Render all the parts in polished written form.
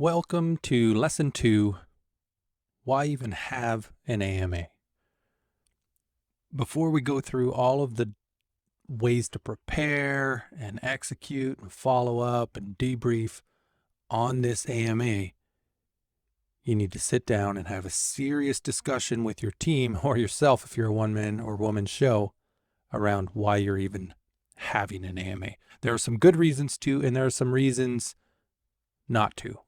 Welcome to Lesson 2, Why Even Have an AMA? Before we go through all of the ways to prepare and execute and follow up and debrief on this AMA, you need to sit down and have a serious discussion with your team or yourself if you're a one-man or woman show around why you're even having an AMA. There are some good reasons to, and there are some reasons not to.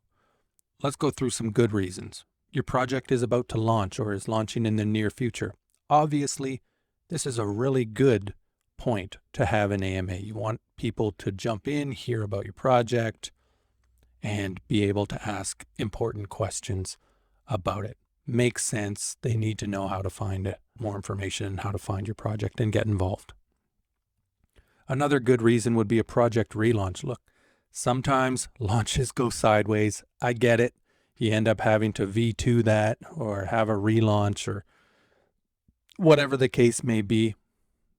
Let's go through some good reasons. Your project is about to launch or is launching in the near future. Obviously, this is a really good point to have an AMA. You want people to jump in, hear about your project, and be able to ask important questions about it. Makes sense. They need to know how to find it, more information, how to find your project and get involved. Another good reason would be a project relaunch. Look, sometimes launches go sideways. I get it. You end up having to V2 that or have a relaunch or whatever the case may be.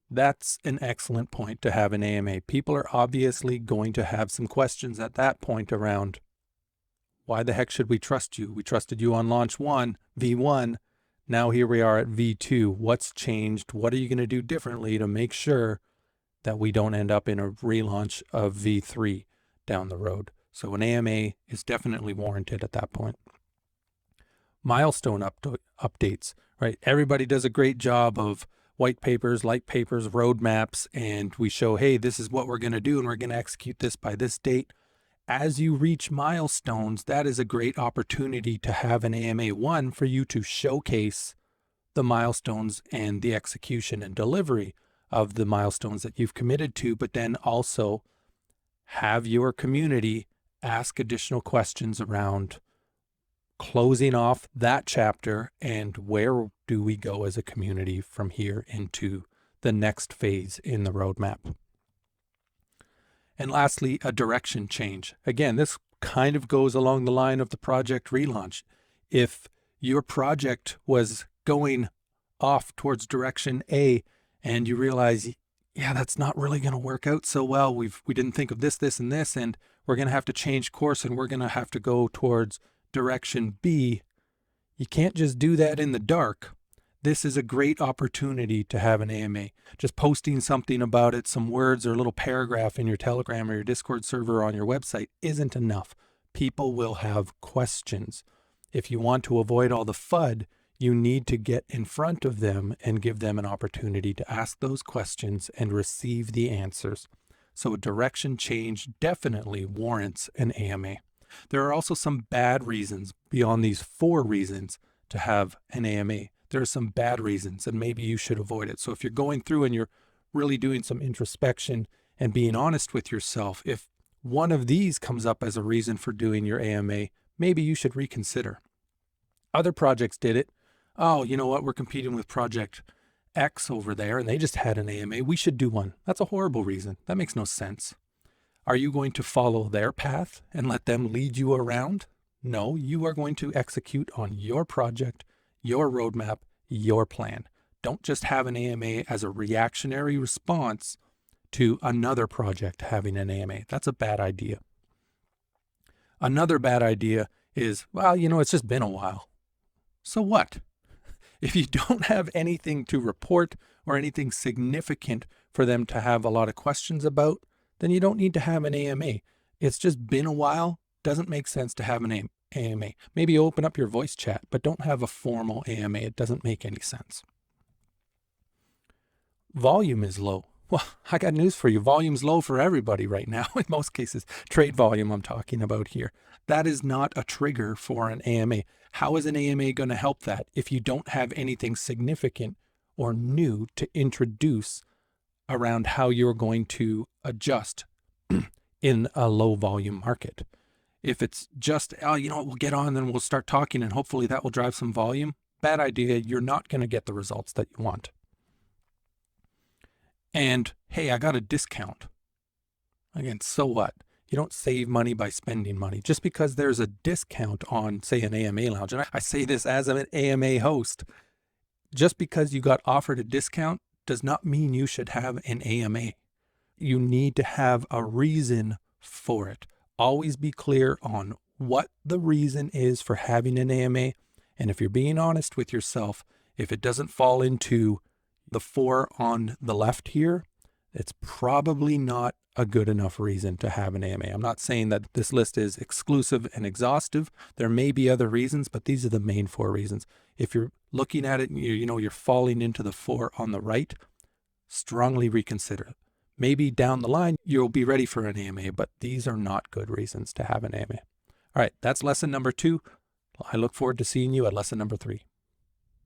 That's an excellent point to have an AMA. People are obviously going to have some questions at that point around why the heck should we trust you? We trusted you on launch 1, V1. Now here we are at V2. What's changed? What are you going to do differently to make sure that we don't end up in a relaunch of V3 down the road? So an AMA is definitely warranted at that point. Milestone updates, right? Everybody does a great job of white papers, light papers, roadmaps, and we show, hey, this is what we're going to do, and we're going to execute this by this date. As you reach milestones, that is a great opportunity to have an AMA. One, for you to showcase the milestones and the execution and delivery of the milestones that you've committed to, but then also have your community ask additional questions around closing off that chapter and where do we go as a community from here into the next phase in the roadmap. And lastly, a direction change. Again, this kind of goes along the line of the project relaunch. If your project was going off towards direction A and you realize, yeah, that's not really going to work out so well. We didn't think of this, and this, and we're going to have to change course and we're going to have to go towards direction B. You can't just do that in the dark. This is a great opportunity to have an AMA. Just posting something about it, some words or a little paragraph in your Telegram or your Discord server on your website isn't enough. People will have questions. If you want to avoid all the FUD, you need to get in front of them and give them an opportunity to ask those questions and receive the answers. So a direction change definitely warrants an AMA. There are also some bad reasons beyond these 4 reasons to have an AMA. There are some bad reasons and maybe you should avoid it. So if you're going through and you're really doing some introspection and being honest with yourself, if one of these comes up as a reason for doing your AMA, maybe you should reconsider. Other projects did it. Oh, you know what? We're competing with Project X over there and they just had an AMA. We should do one. That's a horrible reason. That makes no sense. Are you going to follow their path and let them lead you around? No, you are going to execute on your project, your roadmap, your plan. Don't just have an AMA as a reactionary response to another project having an AMA. That's a bad idea. Another bad idea is, well, it's just been a while. So what? If you don't have anything to report or anything significant for them to have a lot of questions about, then you don't need to have an AMA. It's just been a while. Doesn't make sense to have an AMA. Maybe open up your voice chat, but don't have a formal AMA. It doesn't make any sense. Volume is low. Well, I got news for you. Volume's low for everybody right now. In most cases, trade volume I'm talking about here. That is not a trigger for an AMA. How is an AMA going to help that if you don't have anything significant or new to introduce around how you're going to adjust in a low volume market? If it's just, we'll get on and we'll start talking and hopefully that will drive some volume. Bad idea. You're not going to get the results that you want. And hey, I got a discount. Again, so what? You don't save money by spending money. Just because there's a discount on, say, an AMA lounge, and I say this as an AMA host, just because you got offered a discount does not mean you should have an AMA. You need to have a reason for it. Always be clear on what the reason is for having an AMA. And if you're being honest with yourself, if it doesn't fall into the 4 on the left here, it's probably not a good enough reason to have an AMA. I'm not saying that this list is exclusive and exhaustive. There may be other reasons, but these are the main 4 reasons. If you're looking at it and you're falling into the 4 on the right, strongly reconsider. Maybe down the line, you'll be ready for an AMA, but these are not good reasons to have an AMA. All right, that's lesson number 2. I look forward to seeing you at lesson number 3.